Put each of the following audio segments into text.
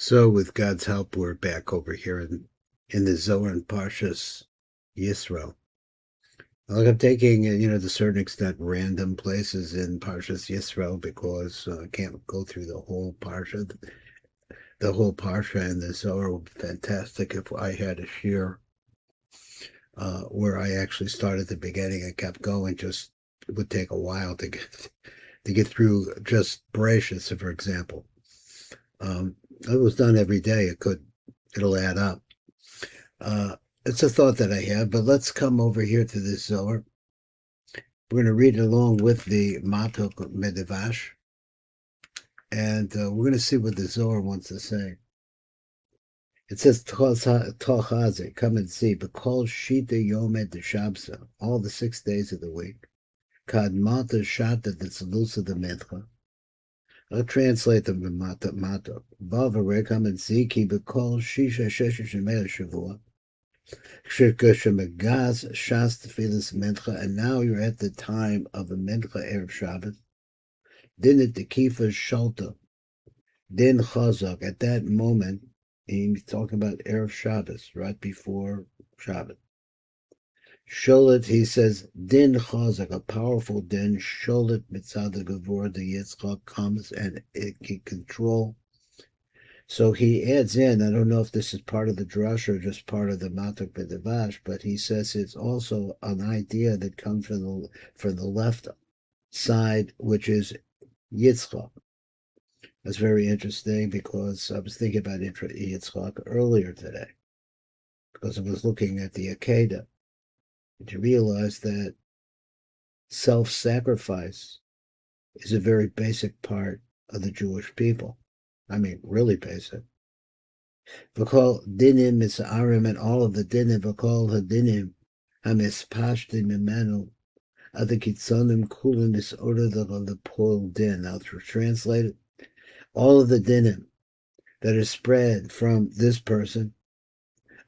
So, with God's help, we're back over here in the Zohar and Parshas Yisro. Like I'm taking, to a certain extent, random places in Parshas Yisro because I can't go through the whole Parsha. The whole Parsha and the Zohar would be fantastic if I had a shir where I actually started at the beginning and kept going. Just it would take a while to get through just Bereshit, for example. It was done every day. It'll add up. Uh, it's a thought that I have, but let's come over here to this Zohar. We're going to read it along with the Matok Midvash, and we're going to see what the Zohar wants to say. It says, Tochaze, come and see, Bekol Shita Yomed de Shabsa, all the 6 days of the week. Kad Mata Shata de Tzalusa de Mincha. I'll translate them to Matok. Bavare, come and see, Ki Bekol Shisha Shesha Shemea Shavua. And now you're at the time of the Mincha Erev Shabbos. Din Tekifa Shalta. Din Chazak. At that moment, he's talking about Erev Shabbos, right before Shabbos. Sholet, he says, Din Chazak, a powerful din. Sholet Mitzad Gavor, the Yitzchak comes and it can control. So he adds in, I don't know if this is part of the drush or just part of the Matok Midvash, but he says it's also an idea that comes from the left side, which is Yitzchak. That's very interesting because I was thinking about Yitzchak earlier today because I was looking at the Akedah to realize that self-sacrifice is a very basic part of the Jewish people. I mean, really basic. V'kol dinim misarim, and all of the dinim, v'kol hadinim hamispashtim mimenu adikitzonim kulim misorder the poil din. Now to translate it, all of the dinim that are spread from this person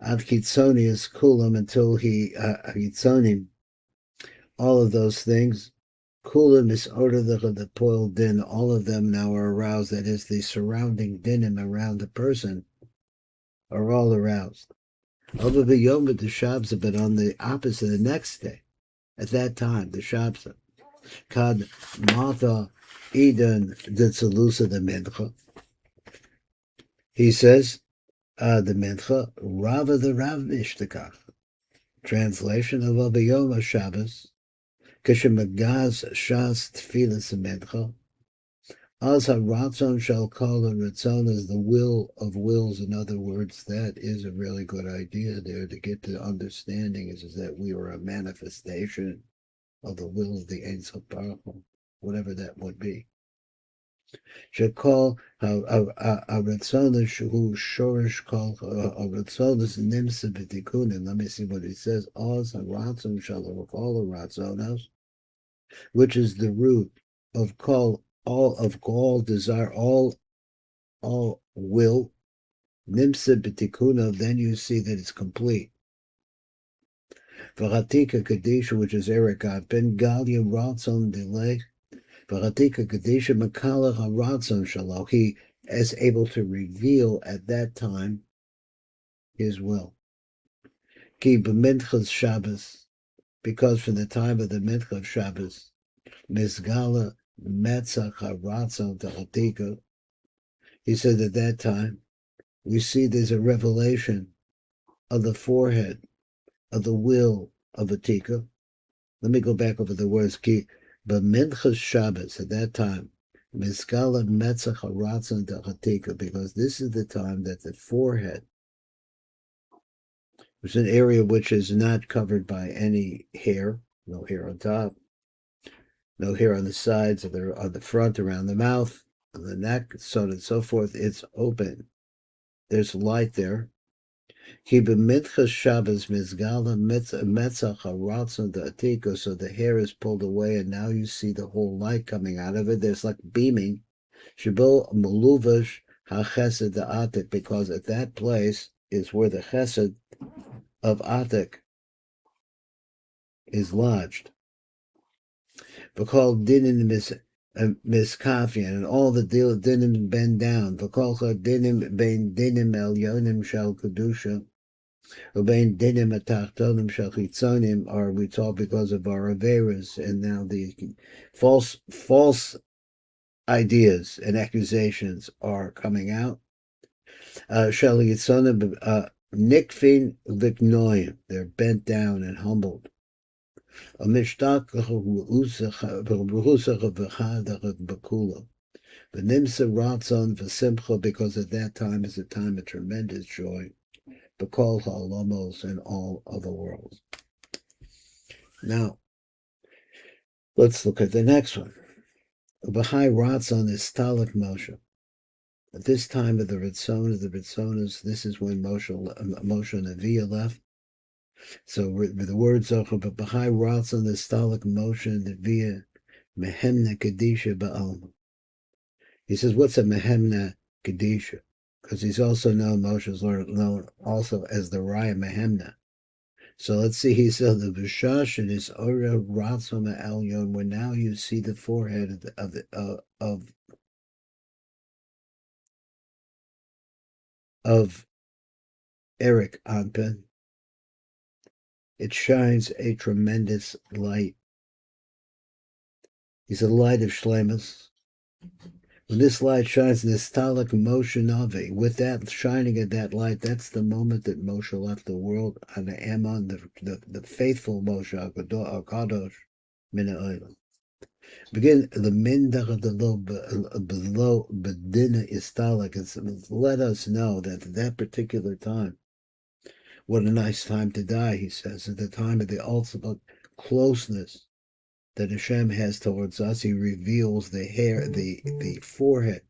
ad kitzonius kulam until he kitzonim, all of those things kulim misorder the poil din. All of them now are aroused. That is, the surrounding dinim around the person are all aroused. Over the Yom the Shabbos, but on the opposite, the next day, at that time, the Shabbos, Kad Mata Eden the Tzalusa the Mincha. He says, the Mincha, Rava the Rav Ishtakach. Translation of Abayom Shabbos, Kishemagaz Shas Tfilas Mincha. Az haratzon shall call a ratzon as the will of wills. In other words, that is a really good idea there to get to understanding is that we are a manifestation of the will of the Ein Sof Baruch Hu, whatever that would be. Should call a ratzon who shorish call a ratzon is nimsa b'tikunin. Let me see what he says. Az haratzon shall call a ratzonos, which is the root of call. All desire, all will, nimsa b'tikuna, then you see that it's complete. V'chatika kadisha, which is Erich, ben galia ratzon delay. V'chatika kadisha makala haratzon shalo. He is able to reveal at that time his will. Ki b'minchas Shabbos, because from the time of the mincha of Shabbos, misgala metzach haratzon ta'atika. He said at that time, we see there's a revelation of the forehead, of the will of a tika. Let me go back over the words. Ki b'minchas Shabbos, at that time, miskala metzach haratzon ta'atika, because this is the time that the forehead, which is an area which is not covered by any hair, no hair on top, no hair on the sides, or on the front, around the mouth, on the neck, so on and so forth. It's open. There's light there. Ki b'minchas Shabbos mizgala metzach haratzon da'atika, so the hair is pulled away, and now you see the whole light coming out of it. There's like beaming. Shebo meluvash hachesed da'atik, because at that place is where the chesed of Atik is lodged. V'kol dinim miskafian, and all the dinim bend down. V'kolcha dinim bein dinim elyonim shel kedusha, ubein dinim atachtonim shel chitzonim, are we taught because of our averas, and now the false ideas and accusations are coming out. Shel chitzonim nikfin v'gnoyim, they're bent down and humbled. Because at that time is a time of tremendous joy, Bekol ha'olamos and all other worlds. Now, let's look at the next one. Bahai Ratzon is Stalik Moshe. At this time of the Ritzonas, this is when Moshe and Aviyah left. So the word Zohar, but Bahai Ratzon is Stalik Moshe and Aviyah Mehemna Kedisha Ba'alma. He says, what's a Mehemna Kedisha? Because he's also known, Moshe's known also as the Raya Mehemna. So let's see, he said, the Vishash and his Ora Ratzon Elyon, when now you see the forehead of Erich Anpen. It shines a tremendous light. He's a light of Shlemus. When this light shines, Nistalik Moshe Navi, with that shining of that light, that's the moment that Moshe left the world on the Ammon, the faithful Moshe HaKadosh Mina Olam. Begin the Mindach of the below Bedina Istalik. Let us know that at that particular time, what a nice time to die, he says, at the time of the ultimate closeness that Hashem has towards us. He reveals the hair, the forehead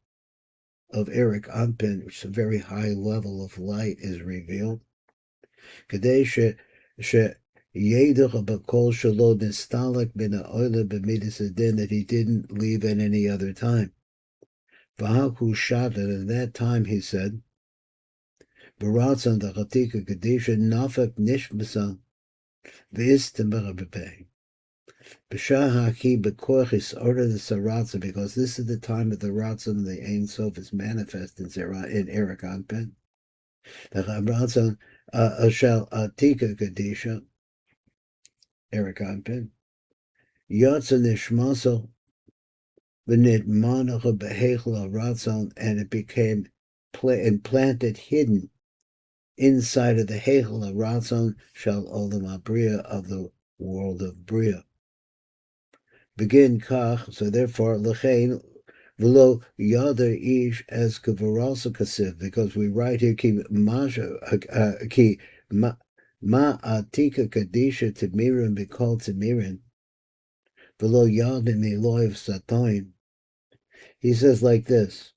of Erich Anpen, which is a very high level of light, is revealed. That he didn't leave at any other time. And at that time he said, Baratzon the Chatika Kadisha Nafak Nishmasa V'istamarabepe. B'shahaki b'kochis order the Saratza, because this is the time of the Ratzon, the Ein Sof is manifest in Erich Anpen. The Ratzon Shal Atika Kadisha, Erich Anpen. Yotza Nishmaso V'nitmanacha B'hechla Ratzon, and it became implanted, hidden inside of the Hechel Ratzon Shal Olam HaBriya, of the world of Bria. Begin Kach, so therefore, L'chein V'lo Yader Ish as Kavarasa Kasiv, because we write here, Ki Ma Atika Kadisha Timirin B'kol Timirin, V'lo Yadim Eloi of Satoim. He says like this,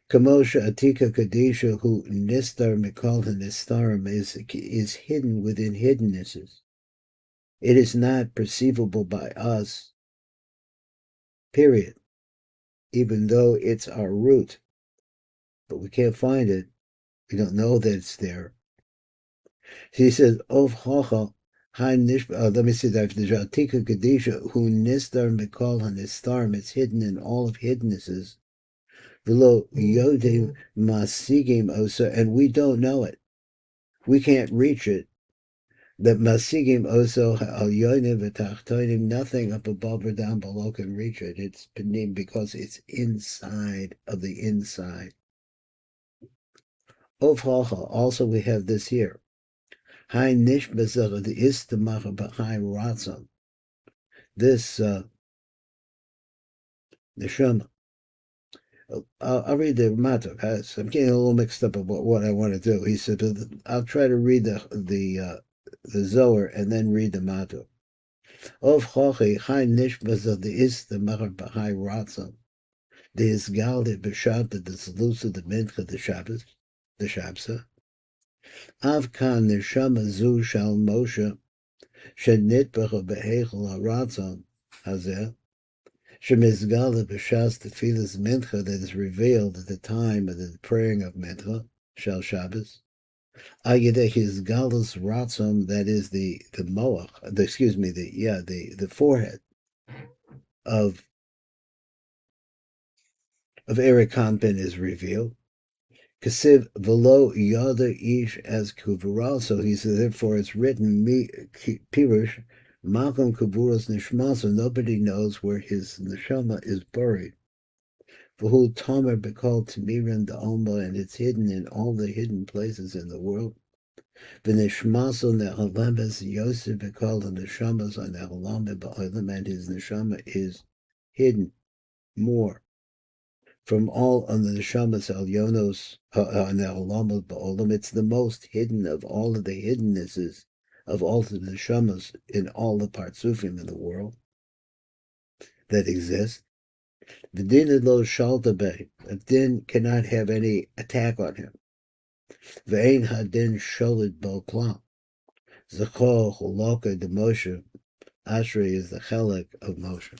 Kamosha Atika Kadisha, who Nistar Mikol Nistarim is hidden within hiddennesses. It is not perceivable by us, period, even though it's our root. But we can't find it. We don't know that it's there. He says, Of Hocha, let me see that. The Atika Kadisha, who Nistar Mikol Nistarim, it's hidden in all of hiddennesses. Below Yodim Masigim Osa, and we don't know it. We can't reach it. That Masigim Oso Al Yonim V'Tachtonim, nothing up above or down below can reach it. It's Panim, because it's inside of the inside. Of Hacha, also we have this here. Hai Nishbazach, the Istamacha B'Hai Ratzon. This Neshama. I'll read the Matok. I'm getting a little mixed up about what I want to do. He said, I'll try to read the Zohar and then read the Matok. Of Chochi, Chai Nishmas of the Machar B'Hai Ratzon, the Isgalde B'Shat, the Zlusa, the Mincha, the Shabbos, the Shabsa. Avkan Neshama Zu Shal Moshe, Shenitbach B'Hechel HaRatzon, Hazeh. Shemizgala b'shas tefilas mincha, that is revealed at the time of the praying of mincha, shal Shabbos. Ayedeh hizgalus ratzon, that is the moach, the forehead of Erich is revealed. Kasiv velo yada ish as kuvaral. So he says, therefore it's written, Pirush, Makom Kavuras Nishma, so nobody knows where his neshama is buried. V'hu Tomer Bekal Tamirin the Alma, and it's hidden in all the hidden places in the world. V'nishmaso ne'alemes Yosef Bekal the neshamas on ne'alame ba'olam, and his neshama is hidden more from all on the neshamas alyonos ne'alamos ba'olam. It's the most hidden of all of the hiddennesses of all the neshamas in all the partsufim in the world that exist. The din lo shalta be. A din cannot have any attack on him. Ve'ein hadin sholid bo klam. Zachor choloka de Moshe. Ashrei is the chelik of Moshe.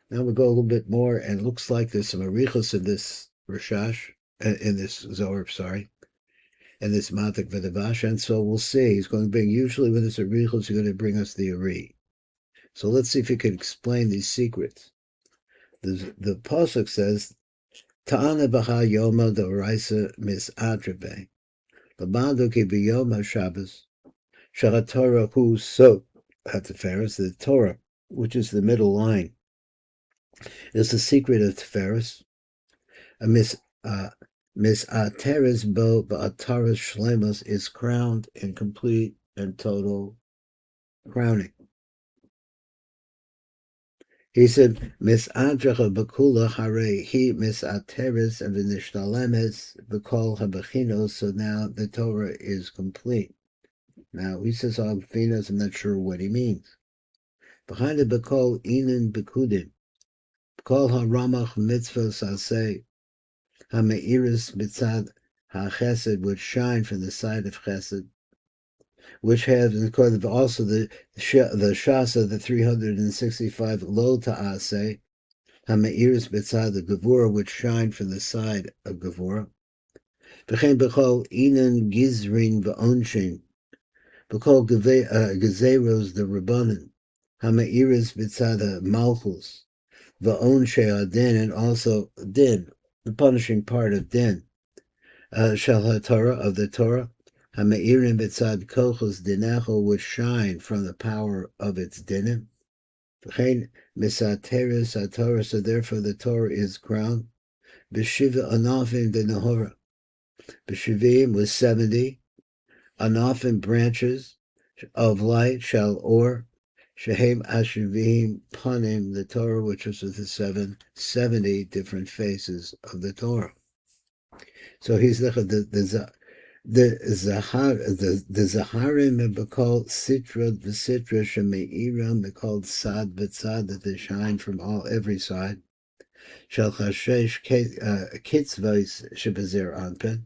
Now we go a little bit more, and it looks like there's some arichos in this Rashash, in this Zohar, and this Matok Midvash, and so we'll see. He's going to bring, usually when there's arichos, he's going to bring us the Erich. So let's see if he can explain these secrets. The pasuk says, Ta'ana b'ha yoma d'oraisa mis'atrabe. L'madu ki b'yom Shabbos. Shara Torah hu so. HaTiferes, the Torah, which is the middle line, is the secret of Tiferes. Mis'ateres bo ba'atares shlemos is crowned in complete and total crowning. He said, Mis'adracha b'kula hare he mis'ateres and v'nishtalemes b'kol habechinos. So now the Torah is complete. Now he says habechinos. I'm not sure what he means. Behind it, b'kol inin b'kudim, b'kol haramach mitzvah saseh hameiris mitzad hachesed, which shine from the side of chesed, which have also the shasa, the 365 lo ta'aseh. Hameiris betzad the Gevurah, which shine from the side of Gevurah. V'chein b'chol inan gizrin v'onshin, b'chol gezeros the Rabbanan. Hameiris betzad malchus v'onshe adin, and also din, the punishing part of din. Shel haTorah, of the Torah. Hameirin betzad kochos dinecho, which shine from the power of its dinim. V'chein misateres haTorah, so therefore the Torah is crowned. B'shiva anafim de nahora. B'shivim was 70. Anafim, branches of light, shall or. Shehem ashivim panim, the Torah, which was the 70 different faces of the Torah. So he's the Zaharim called Sitra v'Sitra Shemeiram, called Sad v'Tzad, that they shine from every side. Shel Chashesh Kitzvos Shebezer Anpen.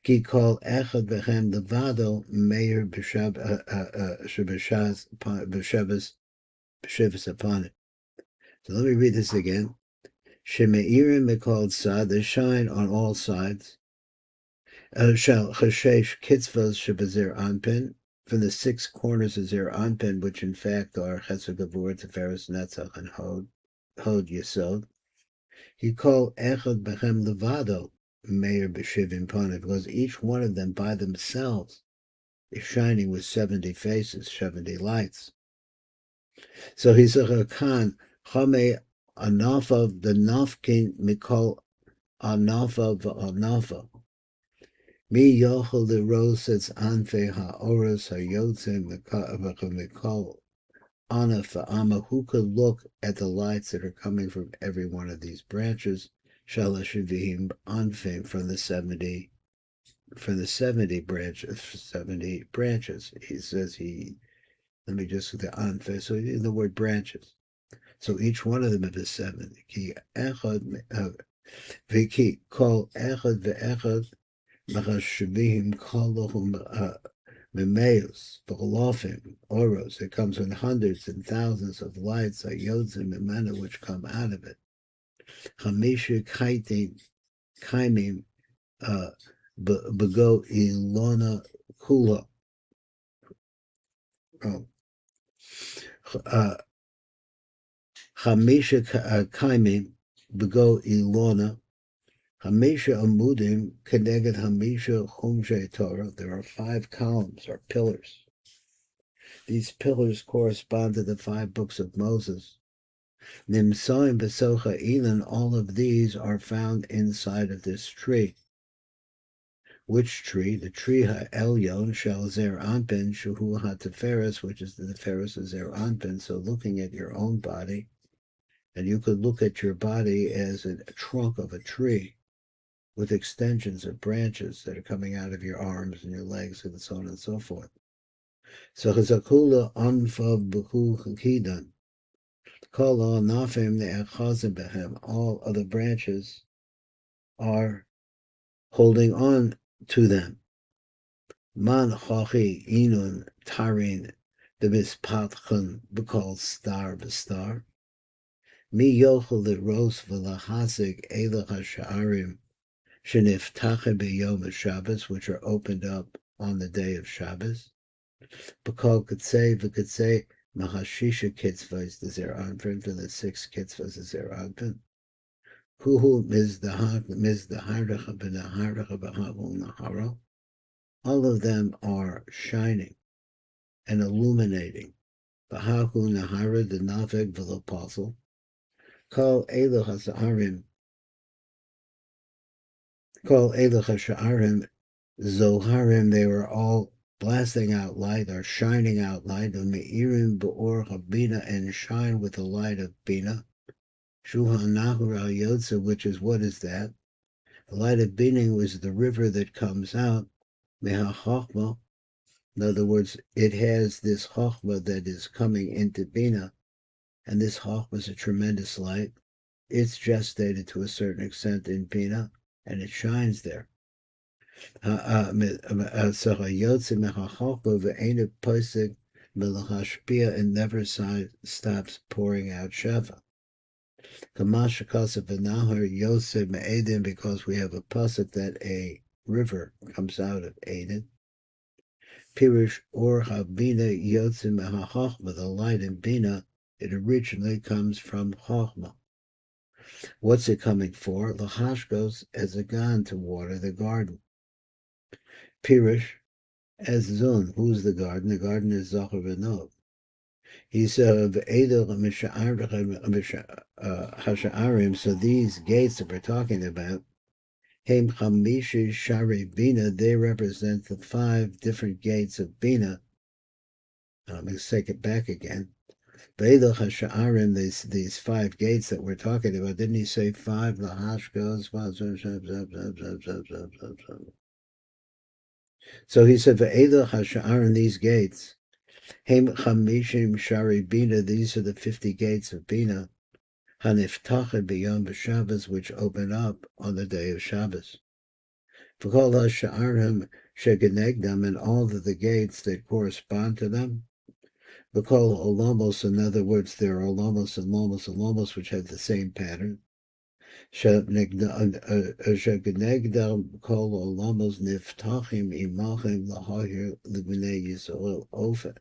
Ki Kol Echad Bechem Levado Meir Shebeshas upon it. So let me read this again. Shemeirim called Sad, they shine on all sides. Shall Chashesh Kitzvos Shebezer Anpen, from the 6 corners of Zer Anpen, which in fact are Chesed Gevurah, Tiferes, Netzach, and Hod Yisod. He called Echad Bechem Levado Meir B'Shivim Panim, because each one of them by themselves is shining with 70 faces, 70 lights. So he's a Khan, Chame Anafav, the Nafkin Mikol Anafav Anafa. Mi yochel the rose its anfe ha'oros ha'yotze mikol ana fa'ama. Who could look at the lights that are coming from every one of these branches? Shalashivim anfim, from the 70 branches. 70 branches. He says let me just the anfe. So the word branches. So each one of them is 70. Ki echad v'ki kol echad ve'echad. Machashivim kolohum memeus v'olofim oros. It comes in hundreds and thousands of lights, ayodzim memena, which come out of it. Hamisha kaimim bego ilona kula. Chamisha kaimim bego ilona. Hamisha amudim keneged hamisha chumshe Torah. There are 5 columns or pillars. These pillars correspond to the 5 books of Moses. Nimsoim besocha ilan. All of these are found inside of this tree. Which tree? The tree ha'elyon shel zer anpin shuhu ha'teferes, which is the teferes of zer anpin. So looking at your own body, and you could look at your body as a trunk of a tree with extensions of branches that are coming out of your arms and your legs and so on and so forth. So chazakula anfav b'hu chakidan. Kol nafim ne'achazim behem. All other branches are holding on to them. Man chachi inun tarin the mispatchon b'kol star b'star. Mi yochel l'ros v'lahasig elach ha'sha'arim sheniftachem b'yom Shabbos, which are opened up on the day of Shabbos. B'kol katzei v'katzei mahashisha kitzvahs the zer anpin, for the 6 kitzvahs the zer anpin. Huhu mizdaharach b'naharach b'havu naharo. All of them are shining and illuminating. B'hahu nahara the naveg v'lo. Kol elu ha'sha'arim zoharim. They were all blasting out light or shining out light. Me'irim b'or habina, and shine with the light of bina. Shuha nahur al yotze, which is, what is that? The light of bina was the river that comes out. Meha chochma. In other words, it has this chochma that is coming into bina, and this chochma is a tremendous light. It's gestated to a certain extent in bina, and it shines there. And never stops pouring out Shevat. Because we have a pasuk that a river comes out of Eden. Pirush or habina yotze mehachochma, the light in bina, it originally comes from chochma. What's it coming for? Lahash goes as a gun to water the garden. Pirush as Zun. Who's the garden? The garden is Zohar v'Nog. He said, Hasha'arim, so these gates that we're talking about, Hem Chamishi Shari Bina, they represent the 5 different gates of Bina. I'm going to take it back again. Ve'edo Hasha'arim, these 5 gates that we're talking about, didn't he say 5? Lahash goes, so he said, Ve'edo Hasha'arim, these gates, Hem Chamishim Shari Bina, these are the 50 gates of Bina, Haniftachet b'yom Shabbos, which open up on the day of Shabbos. V'kol ha'sha'arim shegenegdam, and all of the gates that correspond to them. V'kol olamos, in other words, there are olamos and lomos, which have the same pattern. Shegenegdam kol olamos niftachim imachim lahahir l'bnei Yisrael ofen.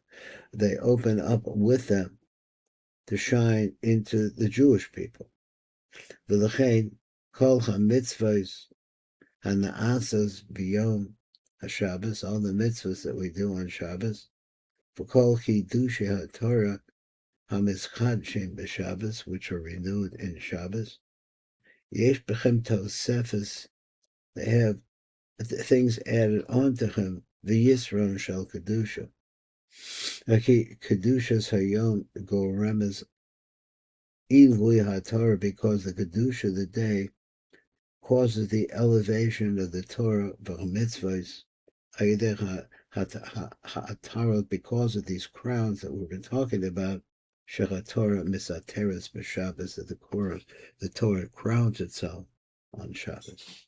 They open up with them to shine into the Jewish people. V'lechein kol ha-mitzvahs ha-na'asas b'yom ha-Shabbos, all the mitzvahs that we do on Shabbos, v'kol chidushei ha-Torah ha-mischadshim b'Shabbos, which are renewed in Shabbos, yesh b'chem tosefes, they have things added on to him, v'yisron shel kedusha. Kedushas hayom goremes ilui ha-Torah, because the kedusha, the day, causes the elevation of the Torah v'mitzvahs because of these crowns that we've been talking about. Torah misateres b'Shabbos, that the Torah crowns itself on Shabbos.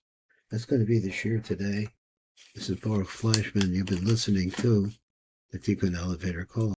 That's going to be the shir today. This is Baruch Fleischman. You've been listening to the Tikkun Elevator Call.